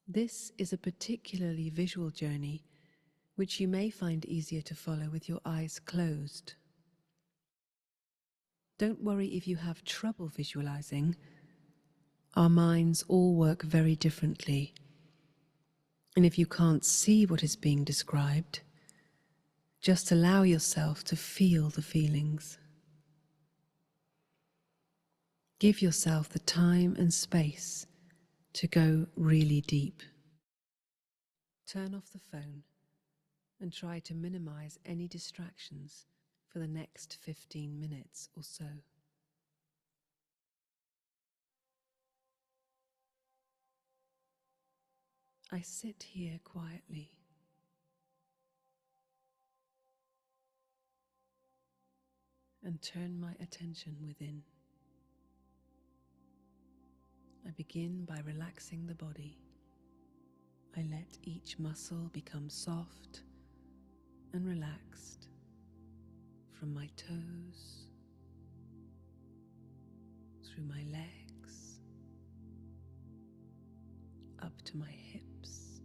This is a particularly visual journey, which you may find easier to follow with your eyes closed. Don't worry if you have trouble visualizing. Our minds all work very differently. And if you can't see what is being described, just allow yourself to feel the feelings. Give yourself the time and space to go really deep. Turn off the phone and try to minimize any distractions for the next 15 minutes or so. I sit here quietly, and turn my attention within. I begin by relaxing the body. I let each muscle become soft and relaxed from my toes, through my legs, up to my hips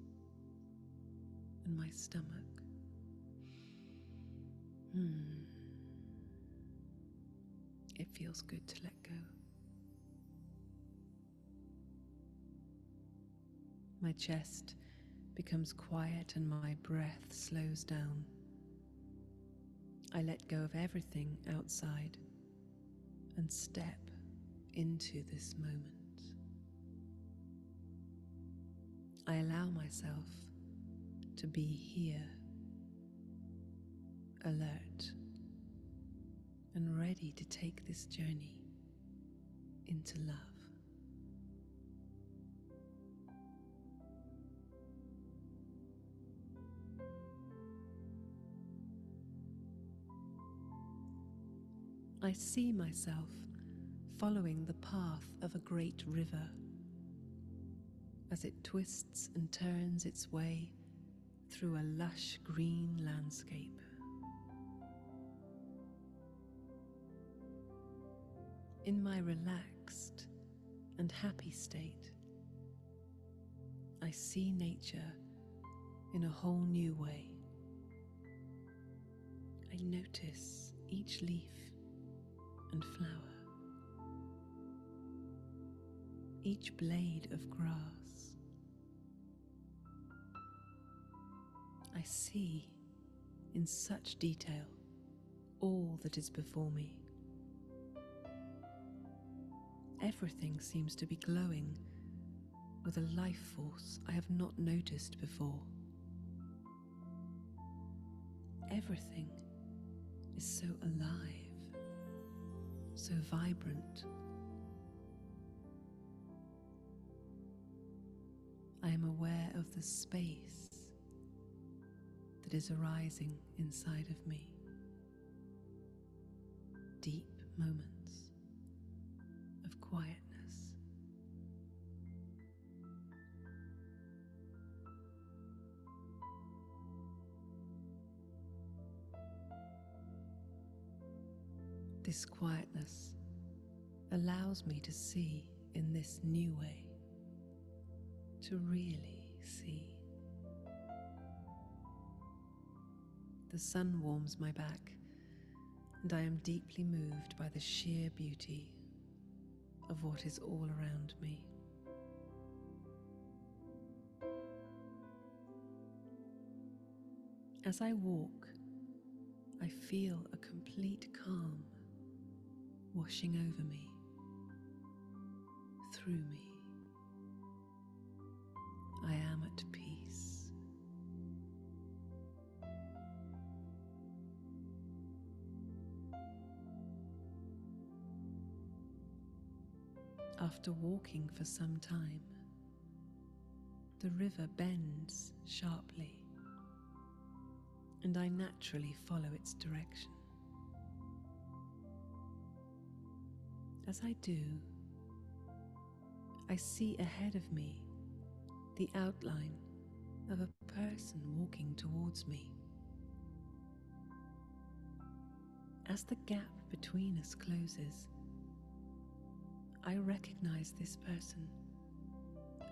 and my stomach. It feels good to let go. My chest becomes quiet and my breath slows down. I let go of everything outside and step into this moment. I allow myself to be here, alert and ready to take this journey into love. I see myself following the path of a great river as it twists and turns its way through a lush green landscape. In my relaxed and happy state, I see nature in a whole new way. I notice each leaf and flower, each blade of grass. I see in such detail all that is before me. Everything seems to be glowing with a life force I have not noticed before. Everything is so alive, so vibrant. I am aware of the space that is arising inside of me. Deep moments of quietness. This quietness allows me to see in this new way, to really see. The sun warms my back, and I am deeply moved by the sheer beauty of what is all around me. As I walk, I feel a complete calm washing over me, through me. I am at peace. After walking for some time, the river bends sharply, and I naturally follow its direction. As I do, I see ahead of me the outline of a person walking towards me. As the gap between us closes, I recognize this person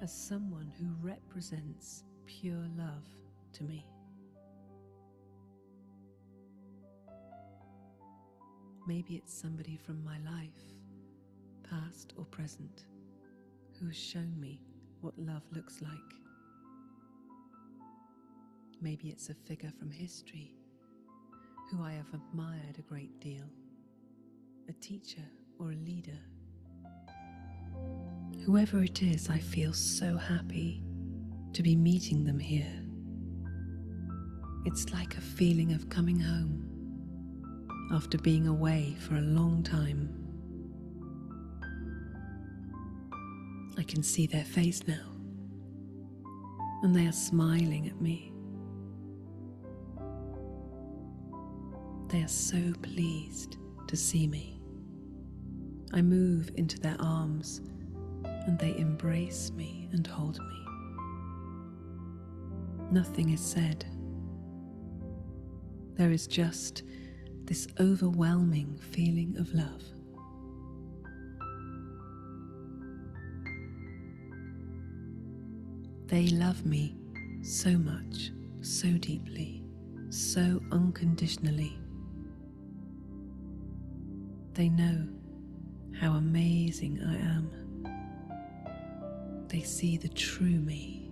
as someone who represents pure love to me. Maybe it's somebody from my life, past or present, who has shown me what love looks like. Maybe it's a figure from history who I have admired a great deal, a teacher or a leader. Whoever it is, I feel so happy to be meeting them here. It's like a feeling of coming home after being away for a long time. I can see their face now, and they are smiling at me. They are so pleased to see me. I move into their arms, and they embrace me and hold me. Nothing is said. There is just this overwhelming feeling of love. They love me so much, so deeply, so unconditionally. They know how amazing I am. They see the true me.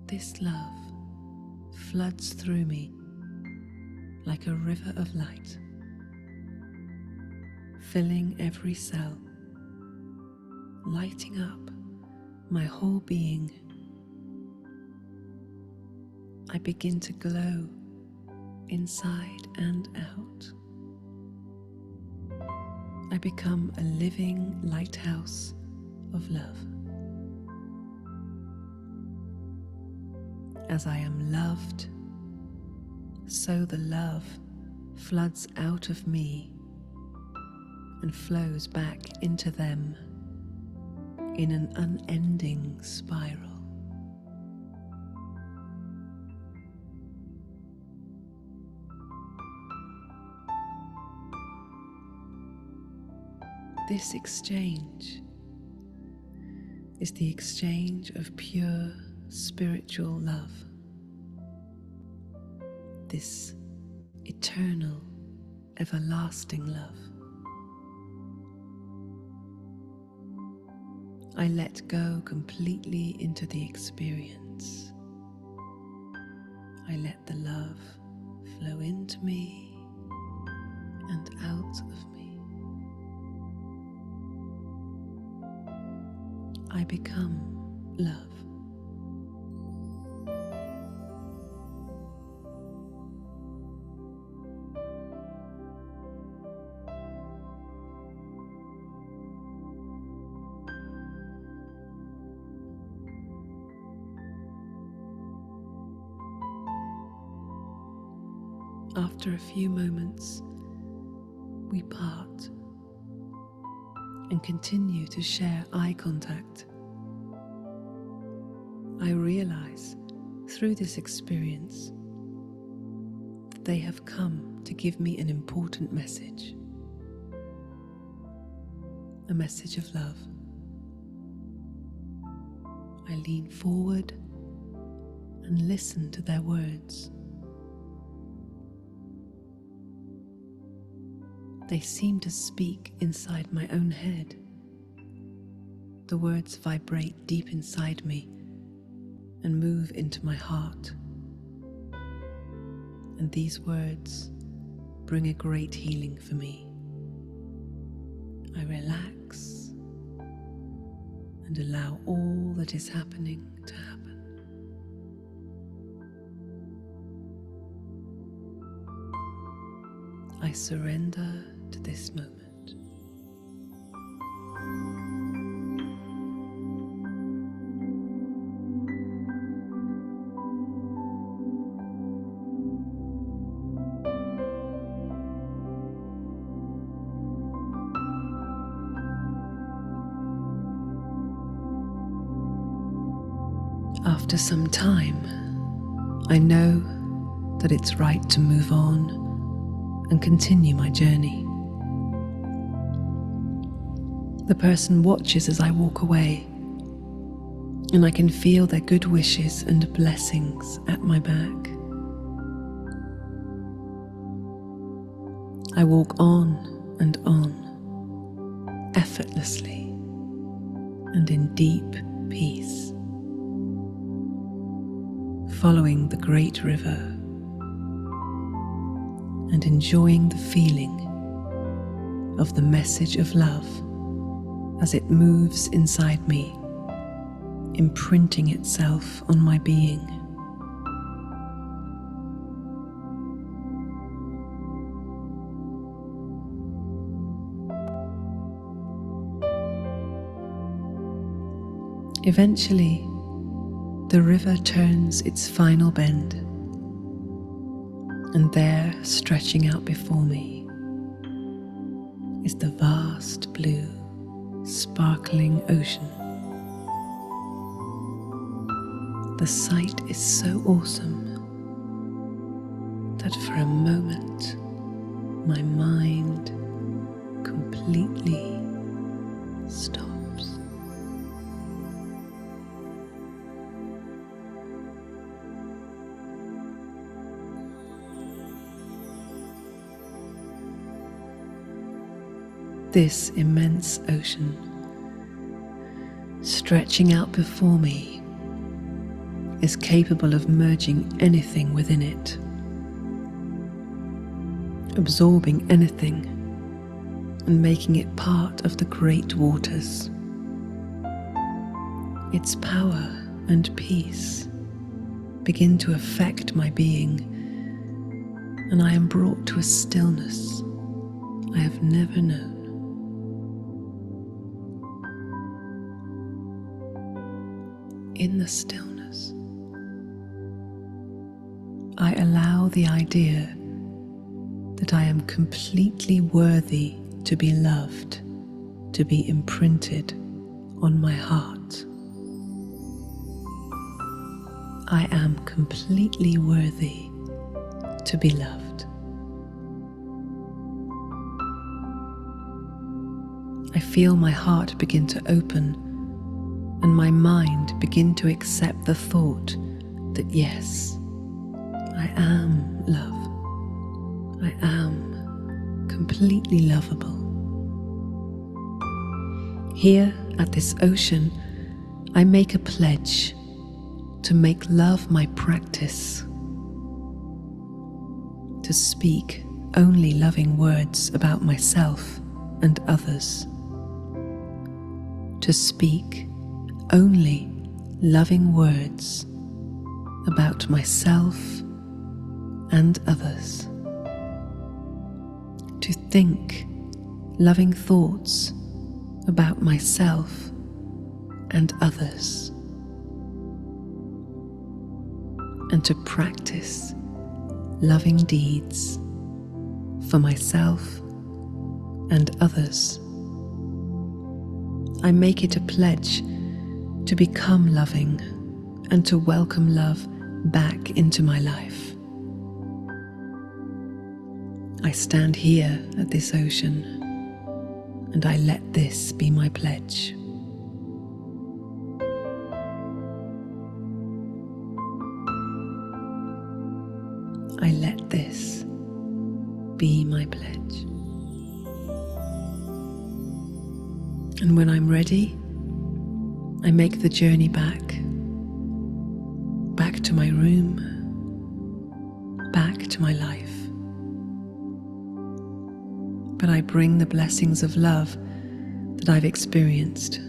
This love floods through me like a river of light, filling every cell, lighting up my whole being. I begin to glow inside and out. I become a living lighthouse of love. As I am loved, so the love floods out of me and flows back into them in an unending spiral. This exchange is the exchange of pure spiritual love, this eternal, everlasting love. I let go completely into the experience. I let the love flow into me and out of me. I become love. After a few moments, we part and continue to share eye contact. I realize through this experience that they have come to give me an important message, a message of love. I lean forward and listen to their words. They seem to speak inside my own head. The words vibrate deep inside me and move into my heart. And these words bring a great healing for me. I relax and allow all that is happening to happen. I surrender to this moment. After some time, I know that it's right to move on and continue my journey. The person watches as I walk away, and I can feel their good wishes and blessings at my back. I walk on and on, effortlessly and in deep peace, following the great river and enjoying the feeling of the message of love as it moves inside me, imprinting itself on my being. Eventually, the river turns its final bend, and there, stretching out before me, is the vast blue, sparkling ocean. The sight is so awesome that for a moment my mind completely stops. This immense ocean, stretching out before me, is capable of merging anything within it, absorbing anything and making it part of the great waters. Its power and peace begin to affect my being, and I am brought to a stillness I have never known. In the stillness, I allow the idea that I am completely worthy to be loved to be imprinted on my heart. I am completely worthy to be loved. I feel my heart begin to open and my mind begin to accept the thought that yes, I am love. I am completely lovable. Here at this ocean, I make a pledge to make love my practice, to speak only loving words about myself and others, to speak only loving words about myself and others, to think loving thoughts about myself and others, and to practice loving deeds for myself and others. I make it a pledge to become loving and to welcome love back into my life. I stand here at this ocean and I let this be my pledge. I let this be my pledge. And when I'm ready, I make the journey back to my room, back to my life. But I bring the blessings of love that I've experienced,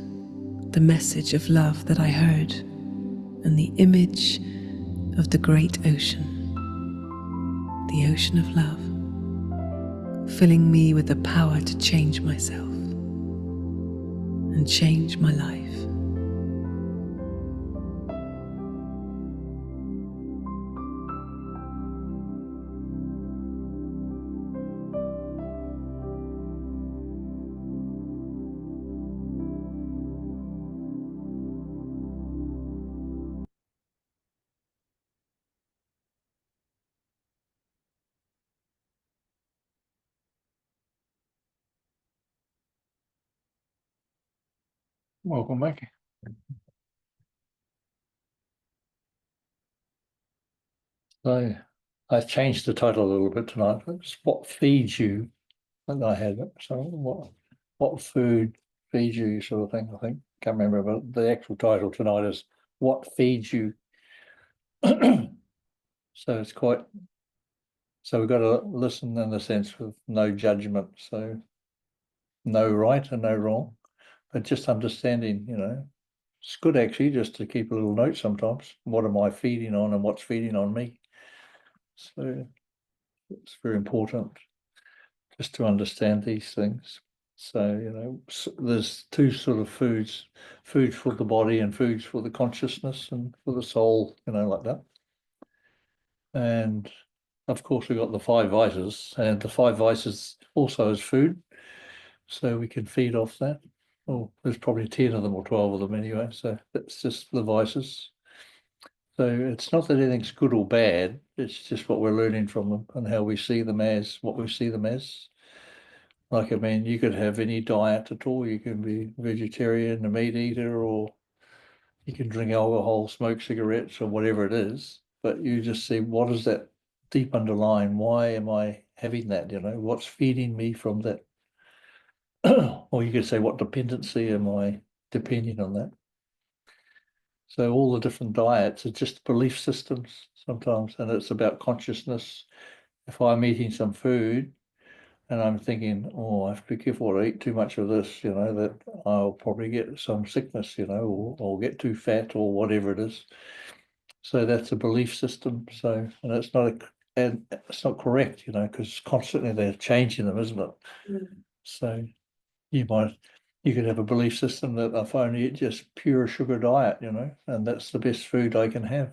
the message of love that I heard, and the image of the great ocean, the ocean of love, filling me with the power to change myself and change my life. Welcome back. So I've changed the title a little bit tonight. It's what feeds you, and I had it. So what food feeds you, sort of thing. I think can't remember, but the actual title tonight is what feeds you. So it's quite. So we've got to listen in the sense with no judgment. So no right and no wrong, but just understanding. It's good actually just to keep a little note sometimes. What am I feeding on, and what's feeding on me? So it's very important just to understand these things. So, there's two sort of foods, food for the body and foods for the consciousness and for the soul, like that. And of course, we've got the five vices, and the five vices also is food. So we can feed off that. Oh, there's probably 10 of them or 12 of them anyway. So that's just the vices. So it's not that anything's good or bad, it's just what we're learning from them and how we see them as what we see them as. Like, I mean, you could have any diet at all. You can be vegetarian, a meat eater, or you can drink alcohol, smoke cigarettes, or whatever it is. But you just see what is that deep underlying? Why am I having that? What's feeding me from that? Or you could say, what dependency am I depending on that? So all the different diets are just belief systems sometimes, and it's about consciousness. If I'm eating some food and I'm thinking, oh, I have to be careful to eat too much of this, that I'll probably get some sickness, or get too fat or whatever it is. So that's a belief system. So, and it's not correct, because constantly they're changing them, isn't it? So you could have a belief system that if I only eat just pure sugar diet, and that's the best food I can have.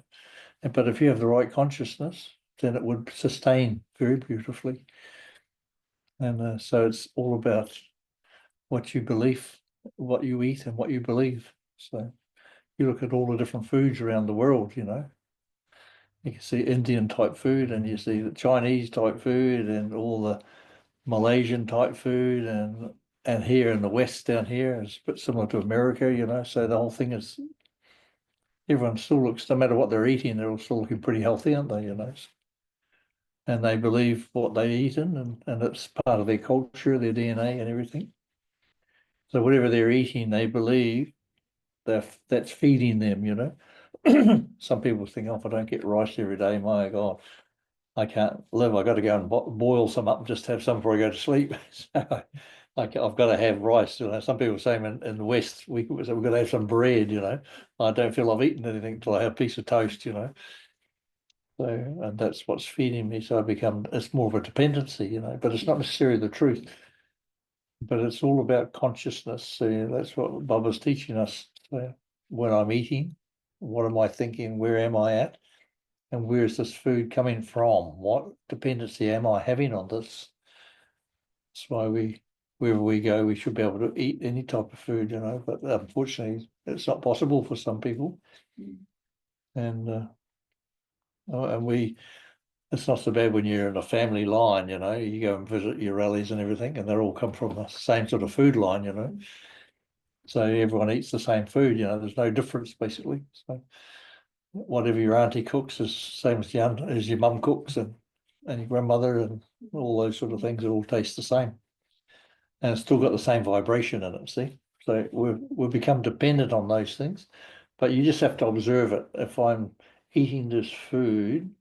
But if you have the right consciousness, then it would sustain very beautifully. And so it's all about what you believe, what you eat, and what you believe. So you look at all the different foods around the world, you can see Indian type food, and you see the Chinese type food, and all the Malaysian type food, and here in the West down here is a bit similar to America, So the whole thing is everyone still looks, no matter what they're eating, they're all still looking pretty healthy, aren't they? And they believe what they eat in, and it's part of their culture, their DNA, and everything. So whatever they're eating, they believe that's feeding them. Some people think, oh, if I don't get rice every day, my God, I can't live. I got to go and boil some up and just have some before I go to sleep. So I've got to have rice. Some people say in the West, we've got to have some bread. I don't feel I've eaten anything till I have a piece of toast. So, and that's what's feeding me. So it's more of a dependency. But it's not necessarily the truth. But it's all about consciousness. So that's what Bob was teaching us. So when I'm eating, what am I thinking? Where am I at? And where is this food coming from? What dependency am I having on this? That's why wherever we go, we should be able to eat any type of food, But unfortunately, it's not possible for some people. And it's not so bad when you're in a family line, You go and visit your relatives and everything, and they all come from the same sort of food line. So everyone eats the same food, There's no difference basically. So whatever your auntie cooks is same as your mum cooks, and your grandmother, and all those sort of things. It all tastes the same, and it's still got the same vibration in it. See, so we've become dependent on those things, but you just have to observe it. If I'm eating this food,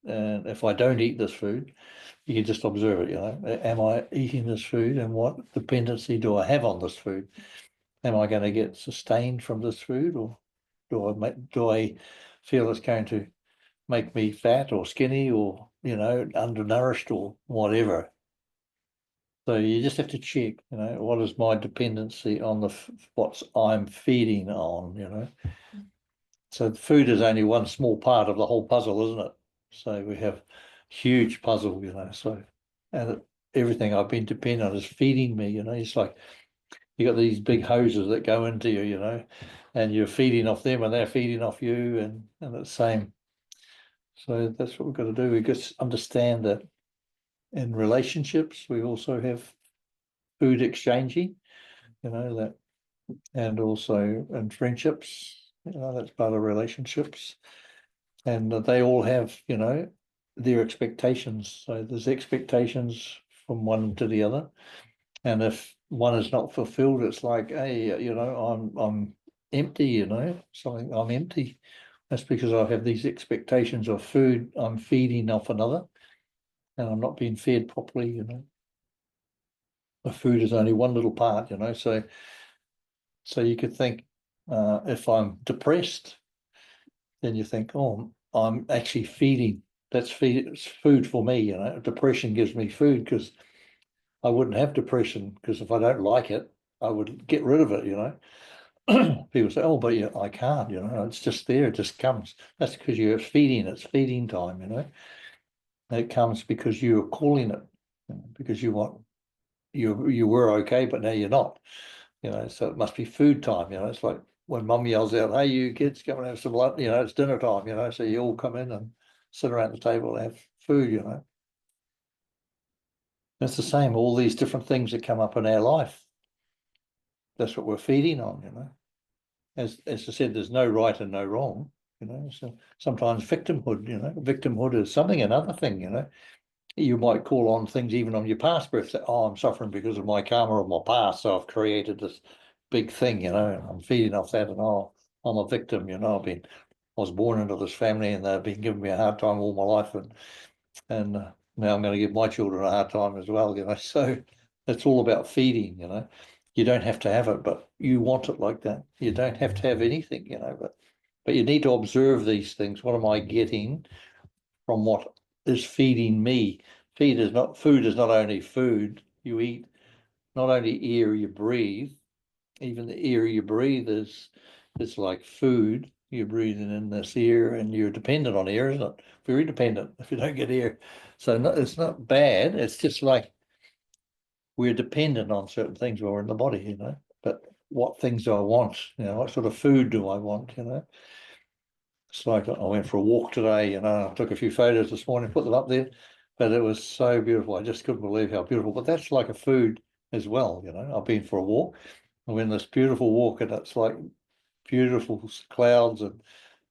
and if I don't eat this food, you can just observe it. Am I eating this food, and what dependency do I have on this food? Am I going to get sustained from this food, or do I feel it's going to make me fat or skinny, or undernourished or whatever? So you just have to check, what is my dependency on what I'm feeding on. So food is only one small part of the whole puzzle, isn't it? So we have huge puzzle, So everything I've been dependent on is feeding me. It's like you got these big hoses that go into you, and you're feeding off them, and they're feeding off you, and it's the same. So that's what we've got to do. We just understand that in relationships, we also have food exchanging, that and also in friendships. That's part of relationships, and they all have, their expectations. So there's expectations from one to the other, and if one is not fulfilled, it's like, hey, I'm empty. Something, I'm empty. That's because I have these expectations of food. I'm feeding off another, and I'm not being fed properly. The food is only one little part. So you could think, if I'm depressed, then you think, oh, I'm actually feeding. It's food for me. Depression gives me food, because I wouldn't have depression, because if I don't like it, I would get rid of it. People say, oh, but yeah, I can't. It's just there. It just comes. That's because you're feeding. It's feeding time. And it comes because you're calling it, because you were okay, but now you're not. So it must be food time. It's like when mum yells out, hey, you kids, come and have some lunch. It's dinner time. So you all come in and sit around the table and have food. It's the same, all these different things that come up in our life. That's what we're feeding on. As I said, there's no right and no wrong. So sometimes victimhood is something, another thing. You might call on things even on your past birth, say, oh, I'm suffering because of my karma of my past, so I've created this big thing, and I'm feeding off that, and oh, I'm a victim. I was born into this family, and they've been giving me a hard time all my life, and now I'm going to give my children a hard time as well. So it's all about feeding. You don't have to have it, but you want it like that. You don't have to have anything. But you need to observe these things. What am I getting from what is feeding me? Food is not only food you eat, not only air you breathe. Even the air you breathe is like food. You're breathing in this air, and you're dependent on air, isn't it? Very dependent if you don't get air. So it's not bad. It's just like we're dependent on certain things while we're in the body. But what things do I want? What sort of food do I want? It's like I went for a walk today, I took a few photos this morning, put them up there, but it was so beautiful. I just couldn't believe how beautiful. But that's like a food as well. I've been for a walk. I went this beautiful walk, and it's like beautiful clouds, and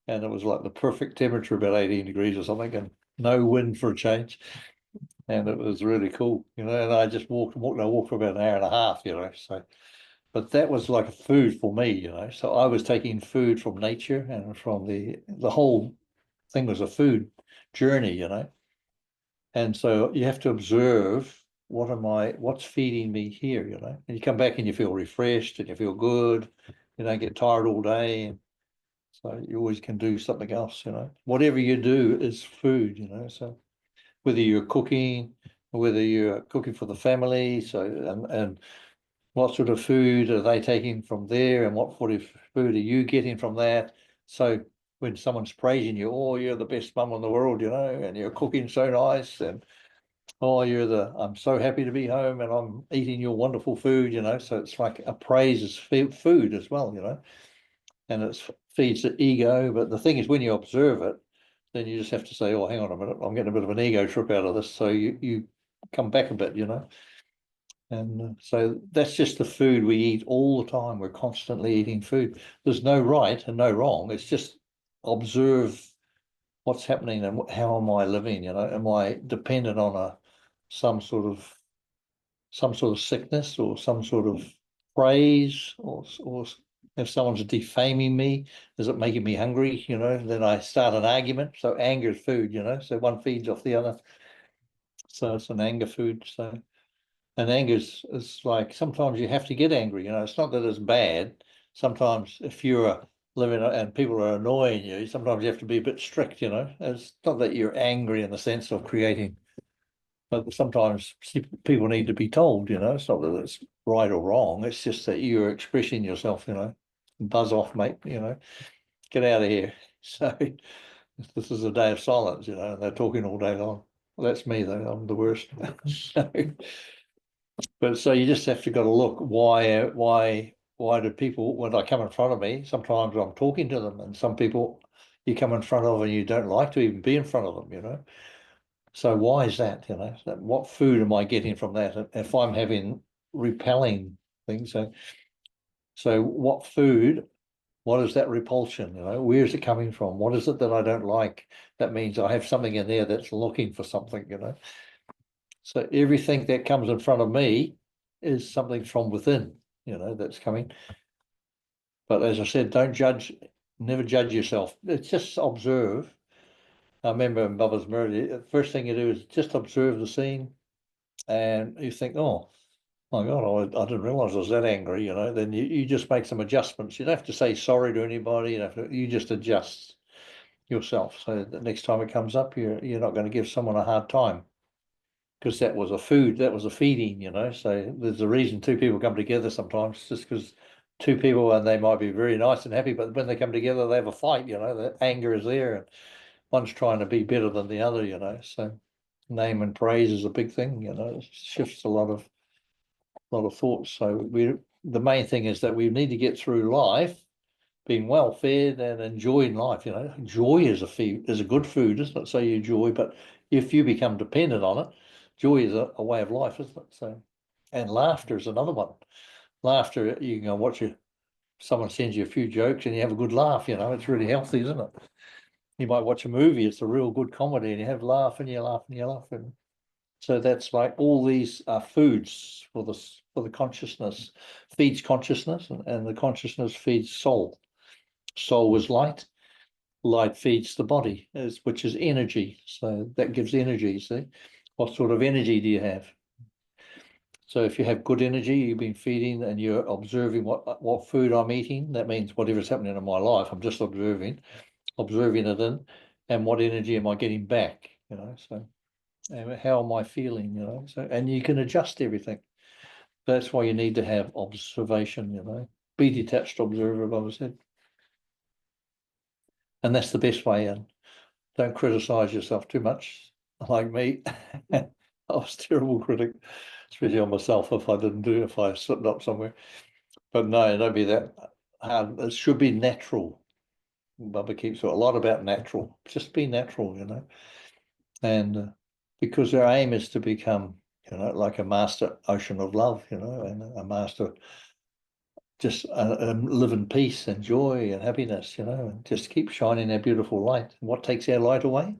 it was like the perfect temperature, about 18 degrees or something, and no wind for a change. And it was really cool, and I just walked and walked. I walked for about an hour and a half, so. But that was like a food for me, So I was taking food from nature, and from the whole thing was a food journey. And so you have to observe, what's feeding me here. And you come back and you feel refreshed and you feel good. You don't get tired all day. And so you always can do something else. Whatever you do is food. So whether you're cooking, whether you're cooking for the family, so and what sort of food are they taking from there, and what sort of food are you getting from that? So when someone's praising you, oh, you're the best mum in the world, and you're cooking so nice, and oh, I'm so happy to be home, and I'm eating your wonderful food. So it's like a praise is food as well. And it feeds the ego. But the thing is, when you observe it, then you just have to say, oh, hang on a minute, I'm getting a bit of an ego trip out of this. So you come back a bit. And so that's just the food we eat all the time. We're constantly eating food. There's no right and no wrong. It's just observe what's happening and how am I living? Am I dependent on some sort of sickness, or some sort of praise, or if someone's defaming me, is it making me hungry? Then I start an argument. So anger is food. So one feeds off the other. So it's an anger food. So. And anger is like, sometimes you have to get angry. It's not that it's bad. Sometimes if you're living and people are annoying you, sometimes you have to be a bit strict. It's not that you're angry in the sense of creating, but sometimes people need to be told. It's not that it's right or wrong. It's just that you're expressing yourself. Buzz off, mate. Get out of here. So this is a day of silence, and they're talking all day long. Well, that's me though. I'm the worst. So, but so you just have to got to look, why do people, when they come in front of me, sometimes I'm talking to them, and some people you come in front of and you don't like to even be in front of them. So why is that? What food am I getting from that? If I'm having repelling things, so So what food, what is that repulsion? Where is it coming from? What is it that I don't like? That means I have something in there that's looking for something. So everything that comes in front of me is something from within, that's coming. But as I said, don't judge, never judge yourself. It's just observe. I remember in Bubba's Mirror, the first thing you do is just observe the scene, and you think, oh my God, I didn't realize I was that angry, then you just make some adjustments. You don't have to say sorry to anybody, you just adjust yourself. So the next time it comes up, you're not going to give someone a hard time, because that was a feeding, so there's a reason two people come together sometimes, just because two people, and they might be very nice and happy, but when they come together, they have a fight, the anger is there, and one's trying to be better than the other, so name and praise is a big thing, it shifts a lot of thoughts. So the main thing is that we need to get through life being well fed and enjoying life. Joy is a good food, isn't it? So you joy, but if you become dependent on it, joy is a way of life, isn't it? So, and laughter is another one. Laughter, you can go watch someone sends you a few jokes and you have a good laugh. It's really healthy, isn't it? You might watch a movie; it's a real good comedy, and you have laugh and you laugh and you laugh. And so that's like all these are foods for the consciousness, feeds consciousness, and the consciousness feeds soul. Soul is light. Light feeds the body, which is energy. So that gives energy. See, what sort of energy do you have? So if you have good energy, you've been feeding and you're observing what food I'm eating. That means whatever's happening in my life, I'm just observing it in, and what energy am I getting back? So and how am I feeling? So, and you can adjust everything. That's why you need to have observation. Be detached observer, I've said. And that's the best way in. Don't criticize yourself too much, like me. I was a terrible critic, especially on myself if I slipped up somewhere. But no, don't be that hard. It should be natural. Bubba keeps a lot about natural. Just be natural. And because our aim is to become, like a master ocean of love, and a master just live in peace and joy and happiness, and just keep shining our beautiful light. And what takes our light away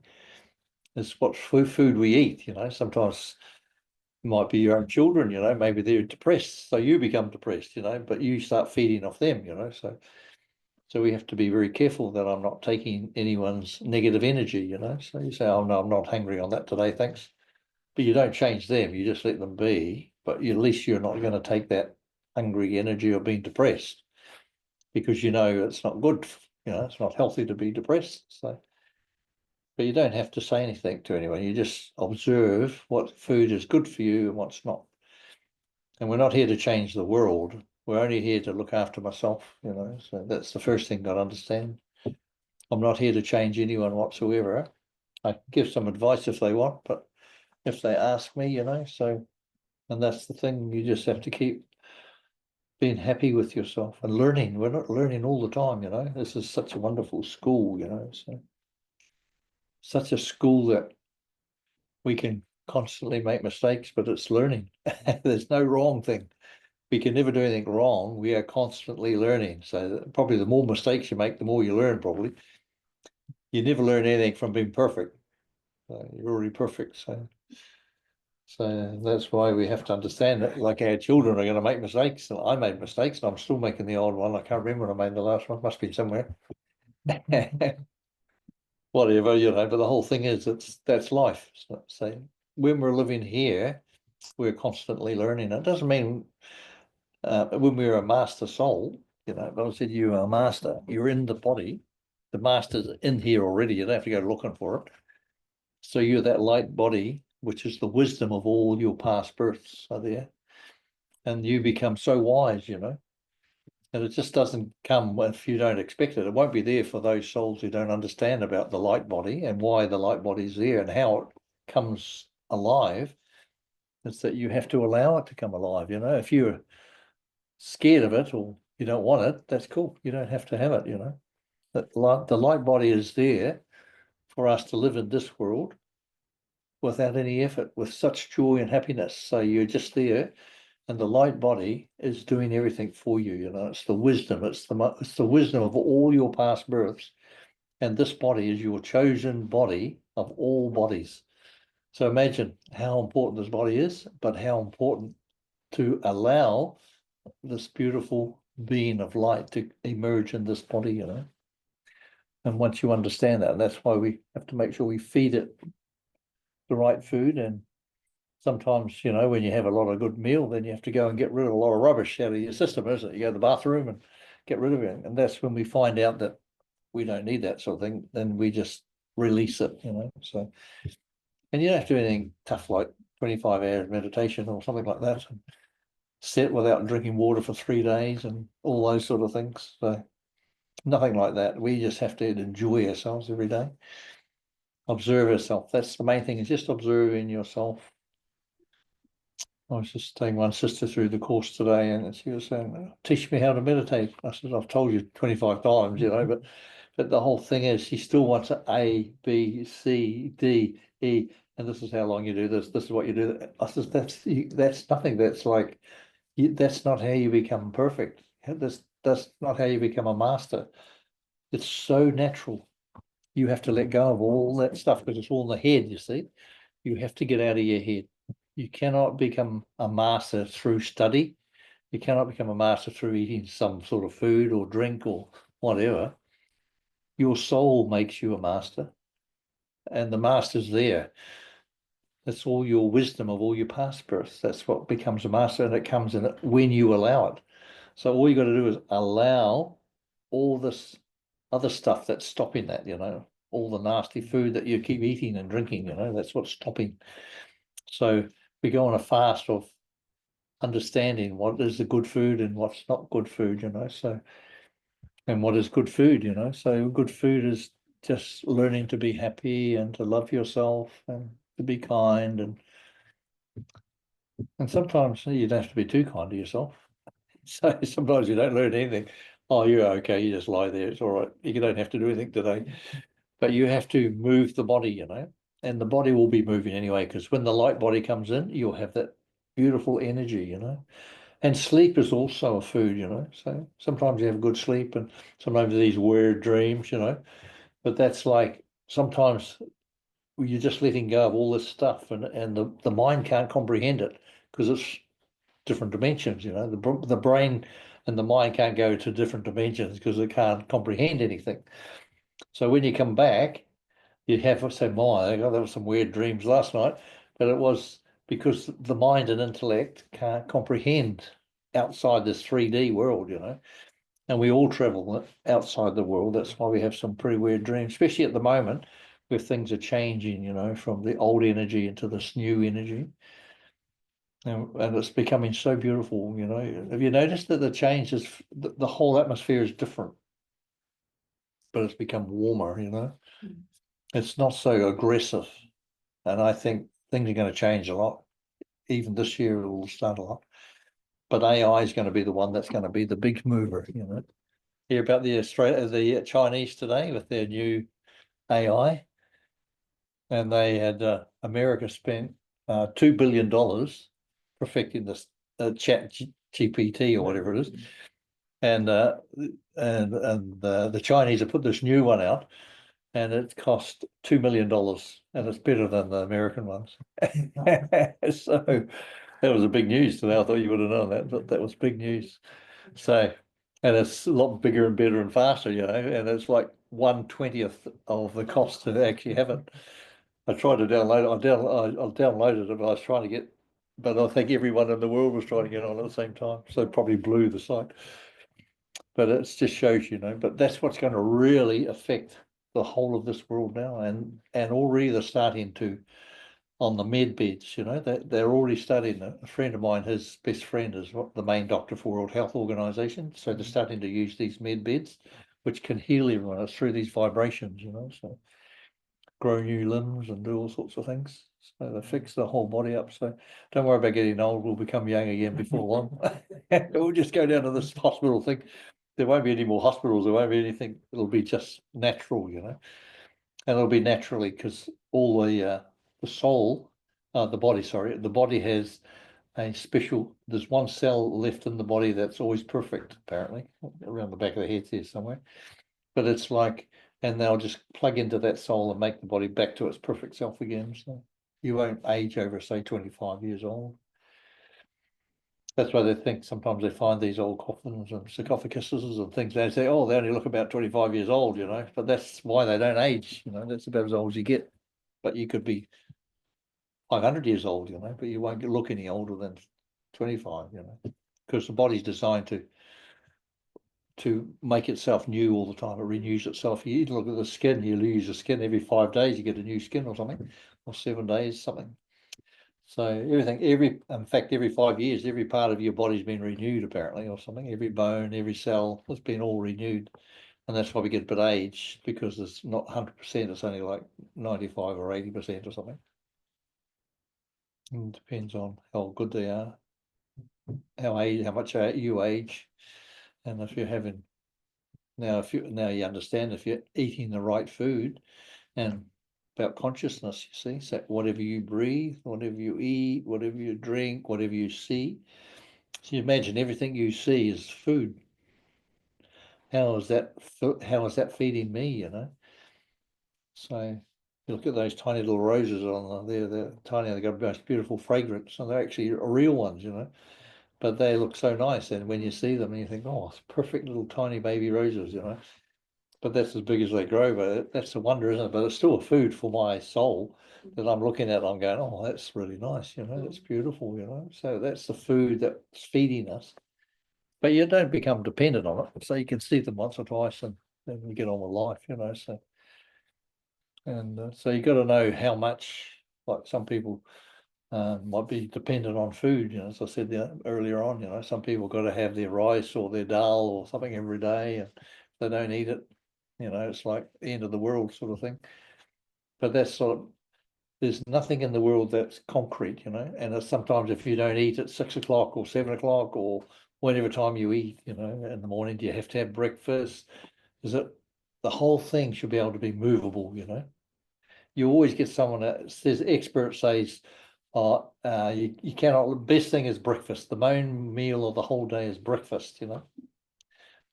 is what food we eat. Sometimes it might be your own children. Maybe they're depressed, so you become depressed. But you start feeding off them. So we have to be very careful that I'm not taking anyone's negative energy. So you say, oh no, I'm not hungry on that today, thanks. But you don't change them. You just let them be. But at least you're not going to take that hungry energy or being depressed, because it's not good. It's not healthy to be depressed. So, but you don't have to say anything to anyone. You just observe what food is good for you and what's not. And we're not here to change the world. We're only here to look after myself. So that's the first thing I'd understand. I'm not here to change anyone whatsoever. I can give some advice if they want, but if they ask me, so, and that's the thing. You just have to keep being happy with yourself and learning. We're not learning all the time. This is such a wonderful school. So such a school that we can constantly make mistakes, but it's learning. There's no wrong thing. We can never do anything wrong. We are constantly learning. So probably the more mistakes you make, the more you learn. Probably you never learn anything from being perfect. You're already perfect. So that's why we have to understand that, like, our children are going to make mistakes. And I made mistakes, and I'm still making the old one. I can't remember when I made the last one. Must be somewhere. Whatever, but the whole thing is that's life. So when we're living here, we're constantly learning. It doesn't mean when we're a master soul, but I said you're a master, you're in the body. The master's in here already. You don't have to go looking for it. So you're that light body, which is the wisdom of all your past births are there. And you become so wise, and it just doesn't come if you don't expect it. It won't be there for those souls who don't understand about the light body and why the light body is there and how it comes alive. It's that you have to allow it to come alive. If you're scared of it or you don't want it, that's cool. You don't have to have it. The light body is there for us to live in this world without any effort, with such joy and happiness. So you're just there And the light body is doing everything for you, you know. It's the wisdom, it's the wisdom of all your past births. And this body is your chosen body of all bodies. So imagine how important this body is, but how important to allow this beautiful being of light to emerge in this body, you know. And once you understand that, that's why we have to make sure we feed it the right food. And sometimes, you know, when you have a lot of good meal, then you have to go and get rid of a lot of rubbish out of your system, isn't it? You go to the bathroom and get rid of it. And that's when we find out that we don't need that sort of thing, then we just release it, you know. So, and you don't have to do anything tough like 25 hours meditation or something like that. And sit without drinking water for 3 days and all those sort of things. So nothing like that. We just have to enjoy ourselves every day. Observe yourself. That's the main thing, is just observing yourself. I was just taking one sister through the course today, and she was saying, teach me how to meditate. I said, I've told you 25 times, you know, but the whole thing is she still wants A, B, C, D, E, and this is how long you do this. This is what you do. I said, that's nothing. That's like, that's not how you become perfect. That's not how you become a master. It's so natural. You have to let go of all that stuff because it's all in the head, you see. You have to get out of your head. You cannot become a master through study. You cannot become a master through eating some sort of food or drink or whatever. Your soul makes you a master, and the master's there. That's all your wisdom of all your past births. That's what becomes a master, and it comes in it when you allow it. So all you got to do is allow all this other stuff that's stopping that, you know, all the nasty food that you keep eating and drinking, you know, that's what's stopping. So we go on a fast of understanding what is the good food and what's not good food, you know. So, and what is good food, you know. So good food is just learning to be happy and to love yourself and to be kind, and sometimes you don't have to be too kind to yourself. So sometimes you don't learn anything. Oh, you're okay. You just lie there. It's all right. You don't have to do anything today. But you have to move the body, you know, and the body will be moving anyway, because when the light body comes in, you'll have that beautiful energy, you know. And sleep is also a food, you know. So sometimes you have good sleep and sometimes these weird dreams, you know. But that's like sometimes you're just letting go of all this stuff, and the mind can't comprehend it because it's different dimensions, you know. The brain and the mind can't go to different dimensions because it can't comprehend anything. So when you come back, you have say, "My, there were some weird dreams last night," but it was because the mind and intellect can't comprehend outside this 3D world, you know. And we all travel outside the world. That's why we have some pretty weird dreams, especially at the moment where things are changing, you know, from the old energy into this new energy. And it's becoming so beautiful, you know. Have you noticed that the change is, the whole atmosphere is different, but it's become warmer, you know. It's not so aggressive. And I think things are going to change a lot. Even this year, it will start a lot. But AI is going to be the one that's going to be the big mover, you know. Hear about the Chinese today with their new AI, and they had America spent $2 billion perfecting this Chat GPT or whatever it is, and the Chinese have put this new one out, and it cost $2 million, and it's better than the American ones. So that was a big news today. I thought you would have known that, but that was big news. So, and it's a lot bigger and better and faster, you know, and it's like 1/20th of the cost to actually have it. I tried to download it. I downloaded it, but I was trying to get, but I think everyone in the world was trying to get on at the same time, so it probably blew the site. But it just shows, you know, but that's what's going to really affect the whole of this world now, and already they're starting to on the med beds, you know, they're already studying. A friend of mine, his best friend is the main doctor for World Health Organization. So they're starting to use these med beds, which can heal everyone through these vibrations, you know, so grow new limbs and do all sorts of things. So they fix the whole body up. So don't worry about getting old. We'll become young again before long. We'll just go down to this hospital thing. There won't be any more hospitals. There won't be anything. It'll be just natural, you know, and it'll be naturally because all the soul, the body, sorry, the body has there's one cell left in the body that's always perfect, apparently, around the back of the head here somewhere. But it's like, and they'll just plug into that soul and make the body back to its perfect self again. So you won't age over, say, 25 years old. That's why they think sometimes they find these old coffins and sarcophaguses and things. They say, oh, they only look about 25 years old, but that's why they don't age, that's about as old as you get. But you could be 500 years old, but you won't look any older than 25, because the body's designed to make itself new all the time. It renews itself. You look at the skin, you lose your skin every 5 days, you get a new skin or something, or 7 days, something. So in fact, every 5 years, every part of your body's been renewed apparently, or something. Every bone, every cell has been all renewed. And that's why we get a bit aged, because it's not 100%, it's only like 95 or 80% or something. And it depends on how good they are, how much you age, and if you're having now you understand if you're eating the right food, and about consciousness, you see, so whatever you breathe, whatever you eat, whatever you drink, whatever you see. So you imagine everything you see is food. How is that feeding me? So you look at those tiny little roses on there, they're tiny, they've got the most beautiful fragrance, and they're actually real ones, but they look so nice. And when you see them, and you think, oh, it's perfect little tiny baby roses, but that's as big as they grow. But that's the wonder, isn't it? But it's still a food for my soul that I'm looking at. I'm going, oh, that's really nice, that's beautiful, So that's the food that's feeding us. But you don't become dependent on it. So you can see them once or twice, and then you get on with life, So so you got to know how much. Like some people might be dependent on food, as I said earlier on. Some people got to have their rice or their dal or something every day, and if they don't eat it, it's like the end of the world sort of thing. But there's nothing in the world that's concrete, and it's sometimes if you don't eat at 6 o'clock or 7 o'clock or whenever time you eat, in the morning, do you have to have breakfast? Is it the whole thing should be able to be movable, You always get someone that says, expert says, you cannot, the best thing is breakfast. The main meal of the whole day is breakfast,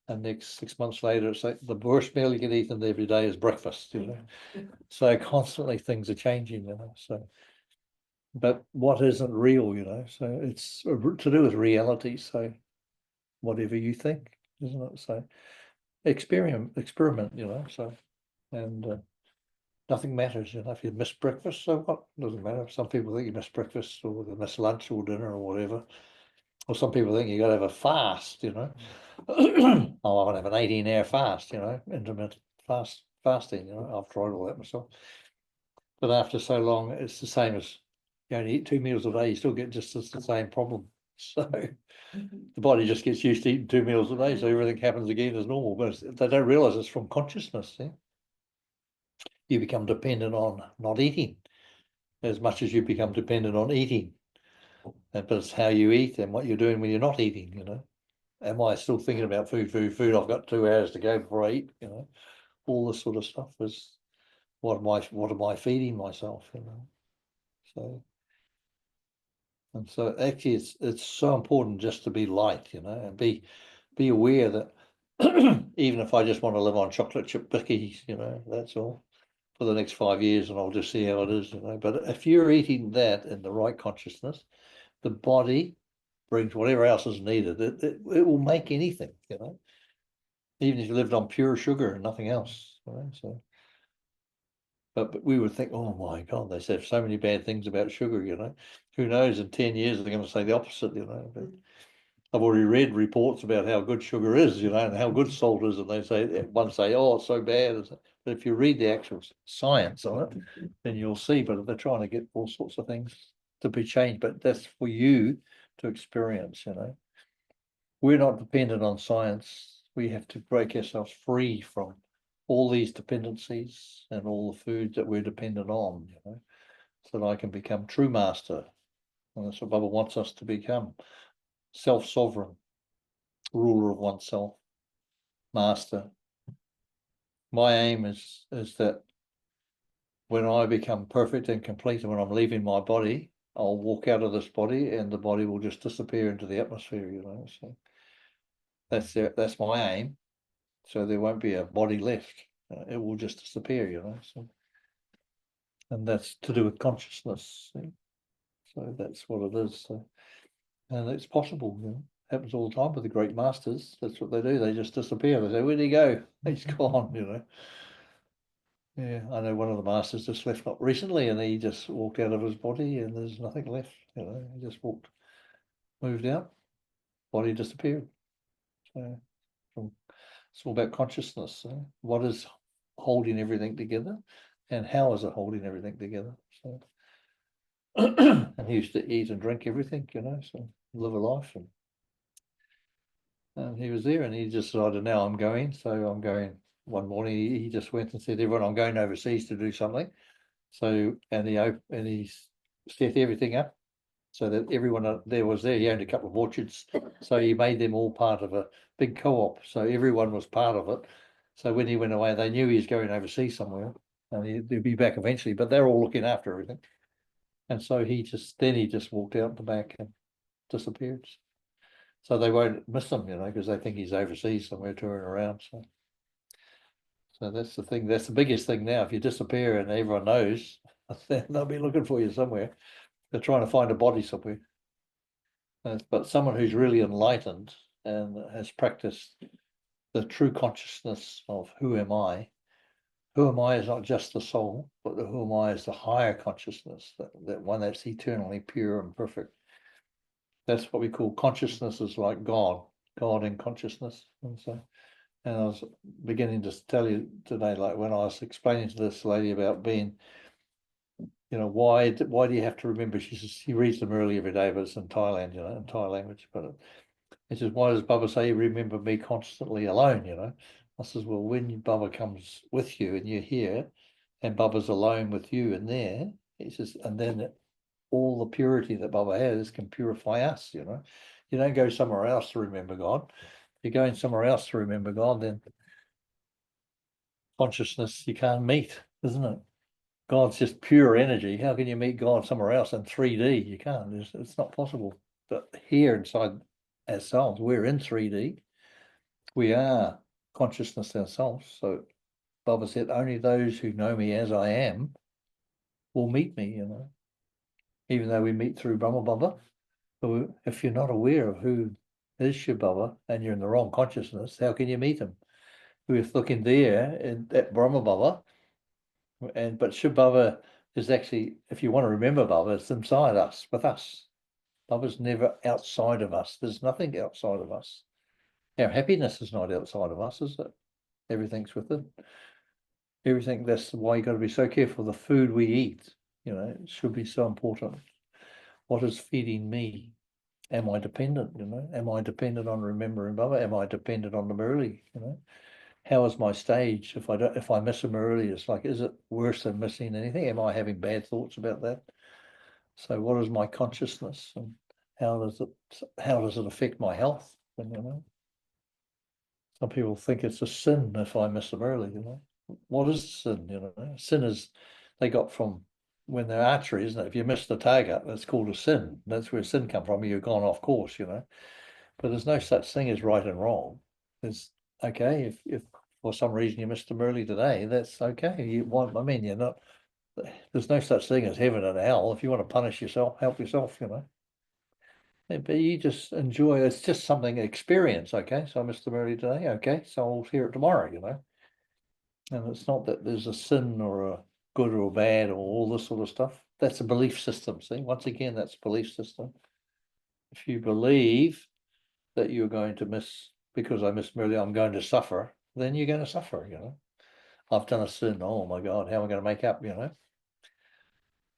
And next 6 months later, it's like the worst meal you can eat every day is breakfast, So constantly things are changing, So, but what isn't real, So it's to do with reality. So whatever you think, isn't it? So experiment, So, and nothing matters, if you miss breakfast, so what? Doesn't matter. Some people think you miss breakfast or they miss lunch or dinner or whatever. Or some people think you got to have a fast, Oh, I want to have an 18-hour fast, intermittent fasting, I've tried all that myself. But after so long, it's the same as you only eat 2 meals a day, you still get just the same problem. So the body just gets used to eating 2 meals a day, so everything happens again as normal. But they don't realize it's from consciousness. You become dependent on not eating as much as you become dependent on eating. But it's how you eat and what you're doing when you're not eating, Am I still thinking about food? I've got 2 hours to go before I eat, All this sort of stuff is what am I feeding myself, So and so actually it's so important just to be light, and be aware that even if I just want to live on chocolate chip cookies, that's all for the next 5 years, and I'll just see how it is, But if you're eating that in the right consciousness, the body brings whatever else is needed. It will make anything, Even if you lived on pure sugar and nothing else, So, but we would think, oh my God, they said so many bad things about sugar, Who knows? In 10 years they're going to say the opposite, But I've already read reports about how good sugar is, and how good salt is, and one say, oh, it's so bad. But if you read the actual science on it, then you'll see. But they're trying to get all sorts of things to be changed. But that's for you to experience, We're not dependent on science. We have to break ourselves free from all these dependencies and all the food that we're dependent on, so that I can become true master. And that's what Baba wants us to become. Self-sovereign, ruler of oneself, master. My aim is that when I become perfect and complete, and when I'm leaving my body, I'll walk out of this body and the body will just disappear into the atmosphere, so that's my aim. So there won't be a body left. It will just disappear, so, and that's to do with consciousness. See? So that's what it is. So, and it's possible, happens all the time with the great masters. That's what they do. They just disappear. They say, "Where'd he go?" He's gone, Yeah, I know one of the masters just left not recently, and he just walked out of his body, and there's nothing left. He just moved out, body disappeared. So, it's all about consciousness. So what is holding everything together, and how is it holding everything together? So, and he used to eat and drink everything, so live a life, and he was there, and he just decided, now I'm going. So I'm going. One morning, he just went and said, "Everyone, I'm going overseas to do something." So, and he set everything up so that everyone there was there. He owned a couple of orchards, so he made them all part of a big co-op. So everyone was part of it. So when he went away, they knew he was going overseas somewhere, and he'd be back eventually. But they're all looking after everything. And so he just walked out the back and disappeared. So they won't miss him, because they think he's overseas somewhere touring around. So that's the thing. That's the biggest thing now. If you disappear and everyone knows, they'll be looking for you somewhere. They're trying to find a body somewhere. But someone who's really enlightened and has practiced the true consciousness of who am I? Who am I is not just the soul, but the who am I is the higher consciousness, that one that's eternally pure and perfect. That's what we call consciousness, is like God in consciousness. And I was beginning to tell you today, like when I was explaining to this lady about being, why do you have to remember? She reads them early every day, but it's in Thailand, in Thai language. But it says, why does Baba say, remember me constantly alone? I says, well, when Baba comes with you and you're here, and Baba's alone with you and there, he says, and then all the purity that Baba has can purify us. You don't go somewhere else to remember God. If you're going somewhere else to remember God, then consciousness you can't meet, isn't it? God's just pure energy. How can you meet God somewhere else in 3D? You can't. It's not possible. But here inside ourselves, we're in 3D. We are consciousness ourselves. So Baba said, only those who know me as I am will meet me, even though we meet through Brahma Baba. But if you're not aware of who is Shiv Baba and you're in the wrong consciousness, how can you meet him? We're looking there at Brahma Baba, but Shiv Baba is actually, if you want to remember Baba, it's inside us, with us. Baba's never outside of us. There's nothing outside of us. Our happiness is not outside of us, is it? Everything's within. Everything. That's why you got to be so careful. The food we eat, it should be so important. What is feeding me? Am I dependent? Am I dependent on remembering Baba? Am I dependent on the Murali? How is my stage? If I miss a Murali, it's like, is it worse than missing anything? Am I having bad thoughts about that? So what is my consciousness, and how does it affect my health? Some people think it's a sin if I miss them early, What is sin, Sin is, they got from when they're archery, isn't it? If you miss the target, that's called a sin. That's where sin come from. You've gone off course, But there's no such thing as right and wrong. There's okay, if for some reason you missed them early today, that's okay. You're not, there's no such thing as heaven and hell. If you want to punish yourself, help yourself, But you just enjoy, it's just something, experience, okay? So I missed them early today, okay? So I'll hear it tomorrow, And it's not that there's a sin or a good or bad or all this sort of stuff. That's a belief system, see? Once again, that's a belief system. If you believe that you're going to miss, because I missed early, I'm going to suffer, then you're going to suffer, I've done a sin, oh my God, how am I going to make up,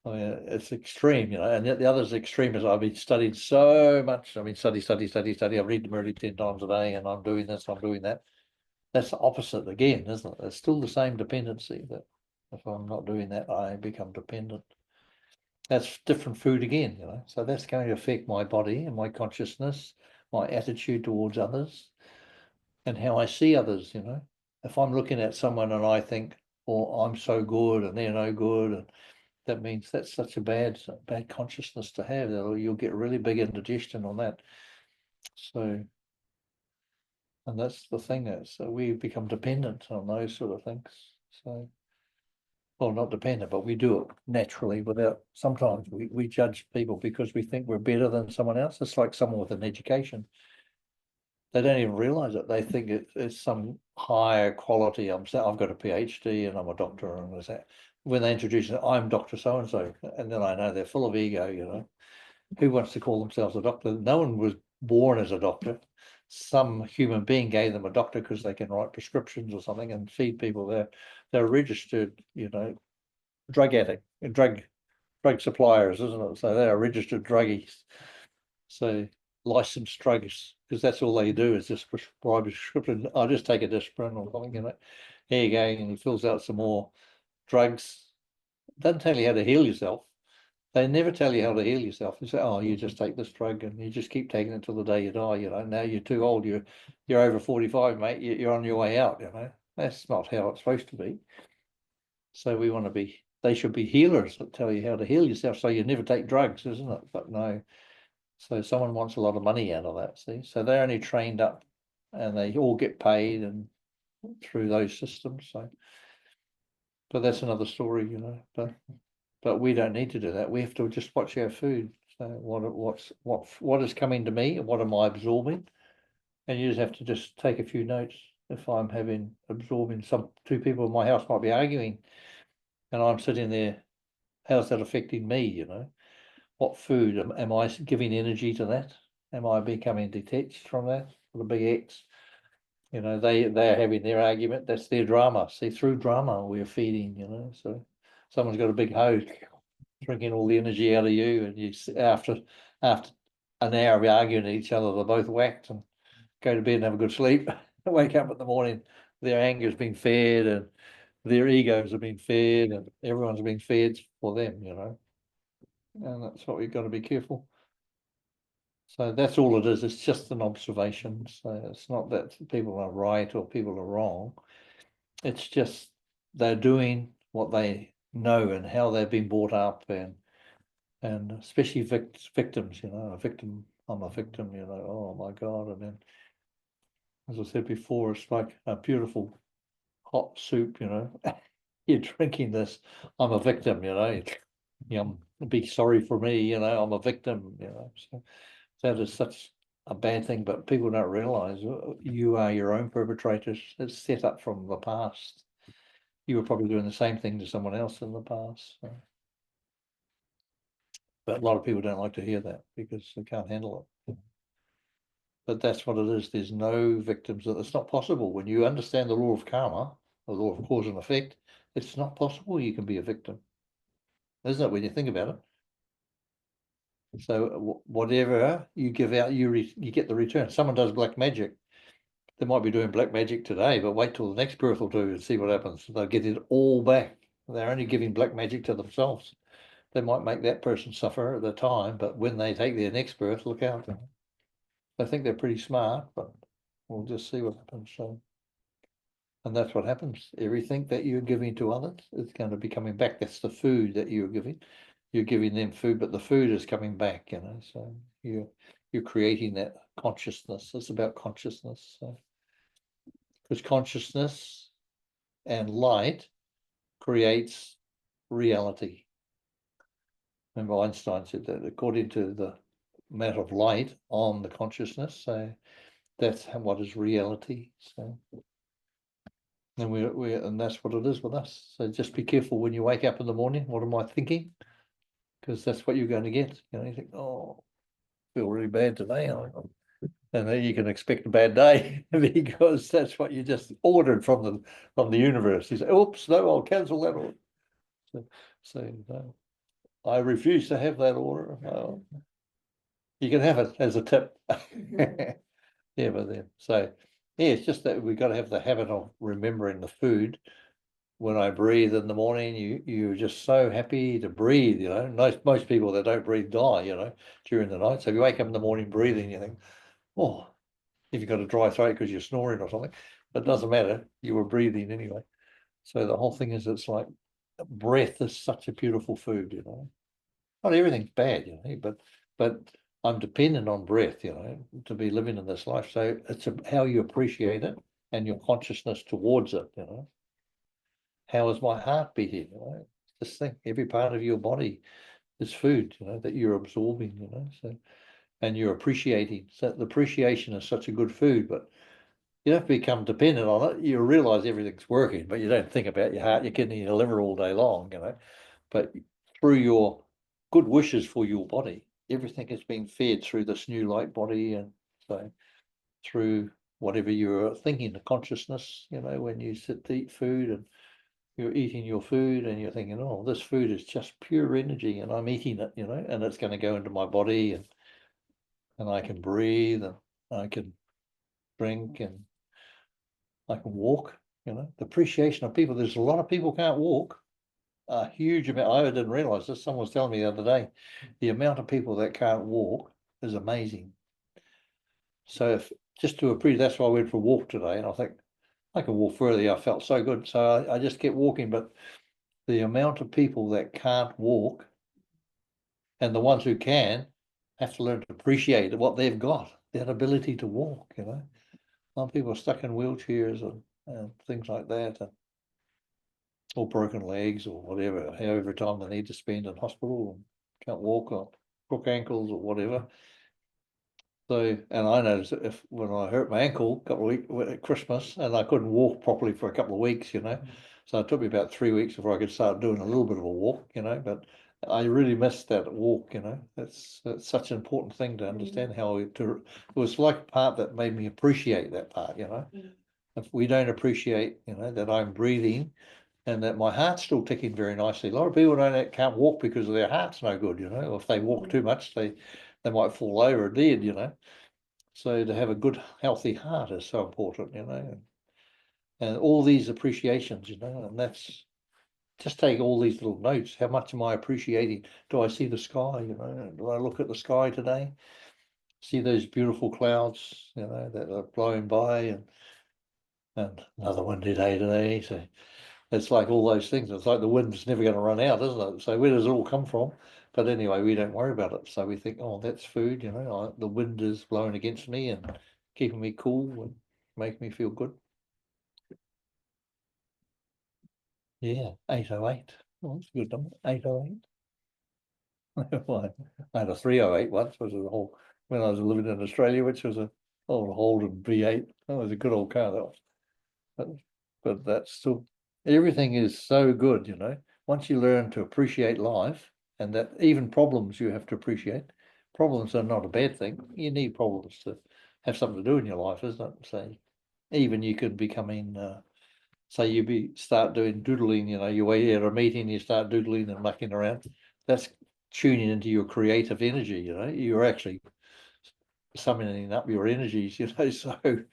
I mean, it's extreme, and yet the other extreme is I've been studying so much. I mean, study. I read them early 10 times a day, and I'm doing this, I'm doing that. That's the opposite again, isn't it? It's still the same dependency, that if I'm not doing that, I become dependent. That's different food again, So that's going to affect my body and my consciousness, my attitude towards others, and how I see others, If I'm looking at someone and I think, oh, I'm so good and they're no good, that means that's such a bad consciousness to have, that you'll get really big indigestion on that. So, and that's the thing, is we become dependent on those sort of things. So, well, not dependent, but we do it naturally without, sometimes we judge people because we think we're better than someone else. It's like someone with an education. They don't even realize it. They think it's some higher quality. I've got a PhD and I'm a doctor, and there's that. When they introduce it, I'm Dr. So-and-so, and then I know they're full of ego, you know. Who wants to call themselves a doctor? No one was born as a doctor. Some human being gave them a doctor because they can write prescriptions or something and feed people. They're registered, you know, drug addict, drug suppliers, isn't it? So they're registered druggies. So licensed drugs, because that's all they do is just prescribe a prescription. I'll just take a aspirin or something, you know. Here you go, and he fills out some more drugs. Doesn't tell you how to heal yourself. They never tell you how to heal yourself. They say, "Oh, you just take this drug and you just keep taking it until the day you die." You know, now you're too old. You're over 45, mate. You're on your way out. You know, that's not how it's supposed to be. So we want to be. They should be healers that tell you how to heal yourself, so you never take drugs, isn't it? But no. So someone wants a lot of money out of that. See, so they're only trained up, and they all get paid and through those systems. So, but that's another story, you know. But we don't need to do that. We have to just watch our food. So what is coming to me, and what am I absorbing? And you just have to just take a few notes. If I'm absorbing, two people in my house might be arguing, and I'm sitting there, how's that affecting me? You know, what food am I giving energy to that? Am I becoming detached from that? The big X. You know, they're having their argument. That's their drama. See, through drama we're feeding. You know, so someone's got a big hose drinking all the energy out of you, and you after an hour of arguing at each other, they're both whacked and go to bed and have a good sleep. Wake up in the morning, their anger's been fed and their egos have been fed, and everyone's been fed for them. You know, and that's what we've got to be careful. So that's all it is. It's just an observation. So it's not that people are right or people are wrong. It's just they're doing what they know and how they've been brought up, and especially victims. You know, I'm a victim. You know, oh my God! And then, as I said before, it's like a beautiful hot soup. You know, you're drinking this. I'm a victim. You know, be sorry for me. You know, I'm a victim. You know, so that is such a bad thing, but people don't realize you are your own perpetrators. It's set up from the past. You were probably doing the same thing to someone else in the past. So. But a lot of people don't like to hear that because they can't handle it. But that's what it is. There's no victims. It's not possible. When you understand the law of karma, the law of cause and effect, it's not possible you can be a victim. Isn't it, when you think about it? So whatever you give out, you get the return. Someone does black magic. They might be doing black magic today, but wait till the next birth will do and see what happens. They'll get it all back. They're only giving black magic to themselves. They might make that person suffer at the time, but when they take their next birth, look out. They think they're pretty smart, but we'll just see what happens. So, and that's what happens. Everything that you're giving to others is going to be coming back. That's the food that you're giving. You're giving them food, but the food is coming back, you know. So you're creating that consciousness. It's about consciousness. So, because consciousness and light creates reality. Remember, Einstein said that according to the amount of light on the consciousness, so that's what is reality. So, and and that's what it is with us. So just be careful when you wake up in the morning. What am I thinking? Because that's what you're going to get. You know, you think, oh, I feel really bad today. And then you can expect a bad day because that's what you just ordered from the universe. You say, "Oops, no, I'll cancel that order." So I refuse to have that order. You can have it as a tip. Yeah, but then yeah, it's just that we've got to have the habit of remembering the food. When I breathe in the morning, you're just so happy to breathe. You know, most people that don't breathe die. You know, during the night. So if you wake up in the morning breathing, you think, oh, if you've got a dry throat because you're snoring or something, but it doesn't matter. You were breathing anyway. So the whole thing is, it's like breath is such a beautiful food, you know. Not everything's bad, you know, but I'm dependent on breath, you know, to be living in this life. So it's how you appreciate it and your consciousness towards it, you know. How is my heart beating, you know? Just think, every part of your body is food, you know, that you're absorbing, you know. So, and you're appreciating. So the appreciation is such a good food, but you don't become dependent on it. You realize everything's working, but you don't think about your heart, your kidney, your liver all day long, you know. But through your good wishes for your body, everything is being fed through this new light body, and so through whatever you're thinking, the consciousness, you know, when you sit to eat food and you're eating your food and you're thinking, oh, this food is just pure energy and I'm eating it, you know, and it's going to go into my body, and I can breathe and I can drink and I can walk, you know. The appreciation of people. There's a lot of people can't walk. A huge amount. I didn't realize this. Someone was telling me the other day, the amount of people that can't walk is amazing. So if just to appreciate, that's why I went for a walk today, and I think I can walk further. I felt so good, so I just kept walking. But the amount of people that can't walk, and the ones who can, have to learn to appreciate what they've got, that ability to walk. You know, a lot of people are stuck in wheelchairs and things like that, or broken legs or whatever, however time they need to spend in hospital and can't walk or crook ankles or whatever. So, and I noticed that if when I hurt my ankle a couple of weeks at Christmas and I couldn't walk properly for a couple of weeks, you know, so it took me about 3 weeks before I could start doing a little bit of a walk, you know, but I really missed that walk, you know. It's such an important thing to understand how it was like a part that made me appreciate that part, you know. If we don't appreciate, you know, that I'm breathing and that my heart's still ticking very nicely. A lot of people can't walk because their heart's no good, you know. Or if they walk too much, they might fall over dead, you know. So to have a good, healthy heart is so important, you know, and all these appreciations, you know, and that's just take all these little notes. How much am I appreciating? Do I see the sky? You know, do I look at the sky today? See those beautiful clouds, you know, that are blowing by, and another windy day today. So it's like all those things. It's like the wind's never going to run out, isn't it? So where does it all come from? But anyway, we don't worry about it. So we think, oh, that's food, you know, the wind is blowing against me and keeping me cool and making me feel good. Yeah, 808. Oh, that's a good number. 808. Well, I had a 308 once, which was a whole, when I was living in Australia, which was a old Holden V8. That was a good old car, that was. But, but that's still, everything is so good, you know. Once you learn to appreciate life, and that even problems you have to appreciate. Problems are not a bad thing. You need problems to have something to do in your life, isn't it? So even you could becoming, say start doing doodling, you know, you way at a meeting, you start doodling and mucking around. That's tuning into your creative energy, you know. You're actually summoning up your energies, you know, so you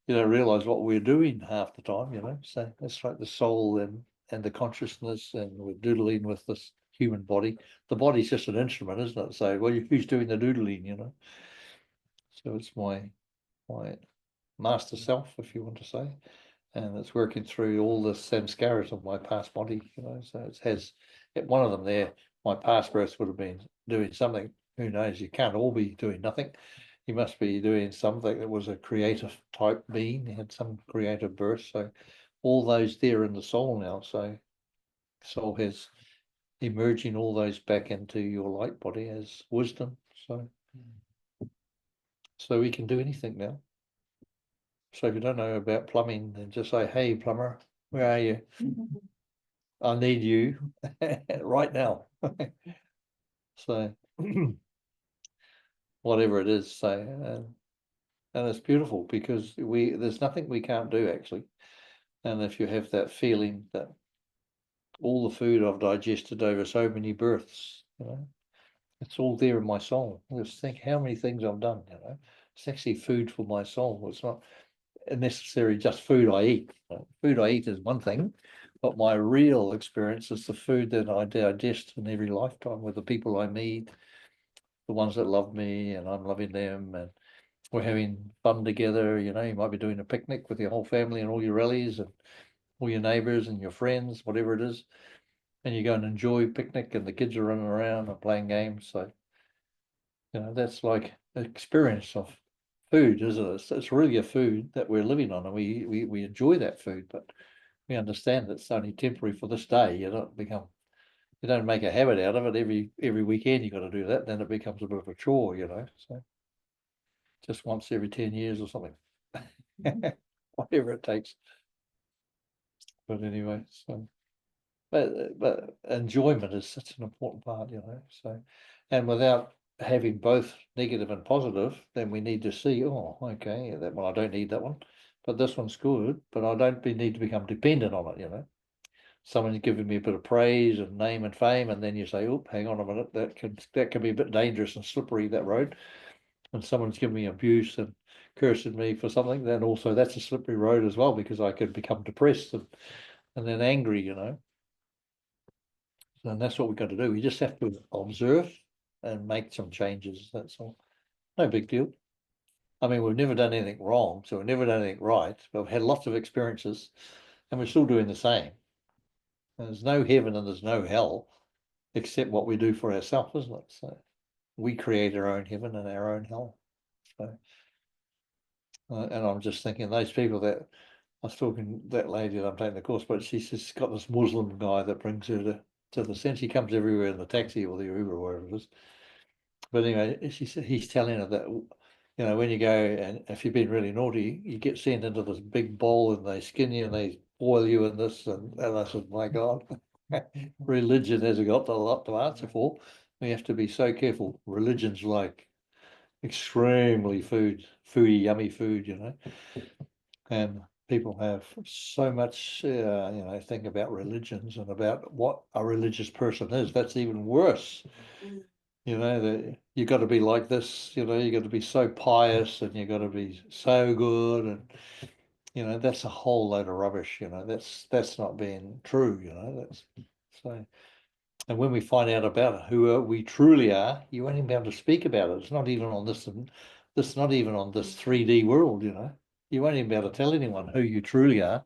don't realize what we're doing half the time, you know. So that's like the soul and the consciousness, and we're doodling with this human body. The body's just an instrument, isn't it? So well, who's doing the doodling, you know? So it's my master self, if you want to say, and it's working through all the samskaras of my past body, you know. So it has one of them there. My past births would have been doing something. Who knows? You can't all be doing nothing. You must be doing something that was a creative type being, had some creative birth. So all those there in the soul now. So soul has emerging all those back into your light body as wisdom. So we can do anything now. So if you don't know about plumbing, then just say, hey, plumber, where are you? I need you right now. So whatever it is, so and it's beautiful because there's nothing we can't do actually. And if you have that feeling that all the food I've digested over so many births, you know, it's all there in my soul. Just think how many things I've done, you know. It's actually food for my soul. It's not necessarily just food I eat. Food I eat is one thing, but my real experience is the food that I digest in every lifetime with the people I meet, the ones that love me and I'm loving them, and we're having fun together. You know, you might be doing a picnic with your whole family and all your relatives and all your neighbours and your friends, whatever it is. and you go and enjoy picnic, and the kids are running around and playing games. So, that's like an experience of food, isn't it? It's really a food that we're living on, and we enjoy that food, but we understand it's only temporary for this day. You don't make a habit out of it. Every weekend you got to do that, then it becomes a bit of a chore, so just once every 10 years or something. Whatever it takes. But anyway, so but enjoyment is such an important part, so, and without having both negative and positive, then we need to see, oh, okay, that one I don't need that one, but this one's good, but I don't need to become dependent on it. Someone's giving me a bit of praise and name and fame, and then you say, oh, hang on a minute, that can be a bit dangerous and slippery, that road. And someone's giving me abuse and cursing me for something, then also that's a slippery road as well, because I could become depressed and then angry, And that's what we've got to do. We just have to observe and make some changes. That's all. No big deal. I mean, we've never done anything wrong, so we've never done anything right, but we've had lots of experiences and we're still doing the same. And there's no heaven and there's no hell except what we do for ourselves, isn't it? So we create our own heaven and our own hell. So, and I'm just thinking those people that I was talking that lady that I'm taking the course, but she's got this Muslim guy that brings her to the sense. He comes everywhere in the taxi or the Uber or wherever it is. But anyway, she said he's telling her that when you go and if you've been really naughty, you get sent into this big bowl and they skin you and they boil you in this, and I said, my God, religion has got a lot to answer for. We have to be so careful. Religion's like extremely foody, yummy food, and people have so much, think about religions and about what a religious person is. That's even worse. That you got to be like this. You got to be so pious, and you got to be so good, and that's a whole load of rubbish. That's not being true. That's so. And when we find out about who we truly are, you won't even be able to speak about it. It's not even on this not even on this 3D world. You won't even be able to tell anyone who you truly are,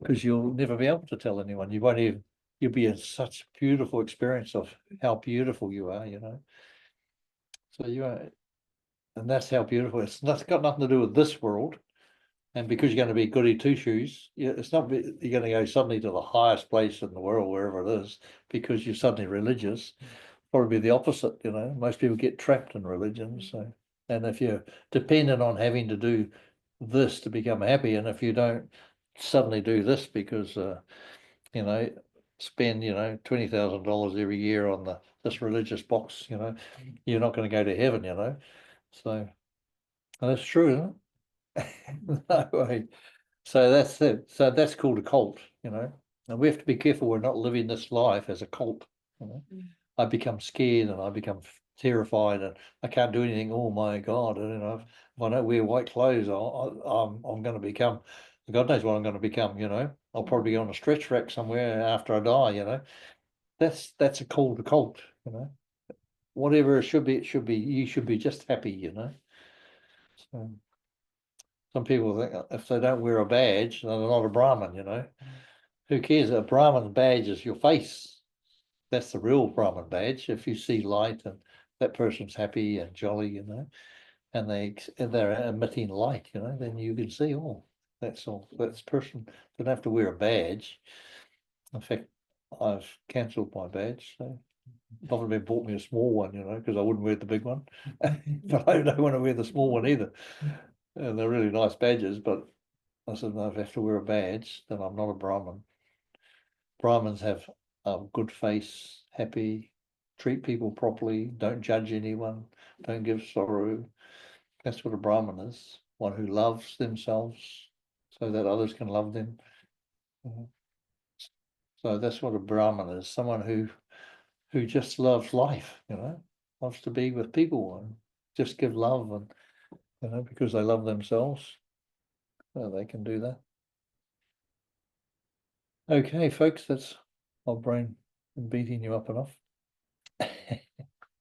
because you'll never be able to tell anyone. You won't even. You'll be in such beautiful experience of how beautiful you are. So and that's how beautiful it's got nothing to do with this world. And because you're going to be goody two shoes, it's not you're going to go suddenly to the highest place in the world, wherever it is, because you're suddenly religious. Probably the opposite. Most people get trapped in religion. So, and if you're dependent on having to do this to become happy, and if you don't suddenly do this because spend $20,000 every year on this religious box, you're not going to go to heaven. So that's true, isn't it? No way. So that's it. So that's called a cult, And we have to be careful we're not living this life as a cult. I become scared and I become terrified and I can't do anything. Oh my God! And if I don't wear white clothes, I'm going to become. God knows what I'm going to become. I'll probably be on a stretch rack somewhere after I die. That's a call to cult. Whatever it should be, you should be just happy. So some people think if they don't wear a badge, then they're not a Brahmin. Who cares? A Brahmin badge is your face. That's the real Brahmin badge. If you see light and that person's happy and jolly, and they're emitting light, then you can see, oh, that's all. That's person don't have to wear a badge. In fact, I've cancelled my badge. So probably bought me a small one, because I wouldn't wear the big one. But I don't want to wear the small one either. And they're really nice badges, but I said, no, if I have to wear a badge, then I'm not a Brahmin. Brahmins have a good face, happy, treat people properly, don't judge anyone, don't give sorrow. That's what a Brahmin is, one who loves themselves so that others can love them. So that's what a Brahmin is, someone who just loves life, loves to be with people and just give love, and because they love themselves, they can do that. Okay, folks, that's my brain beating you up enough.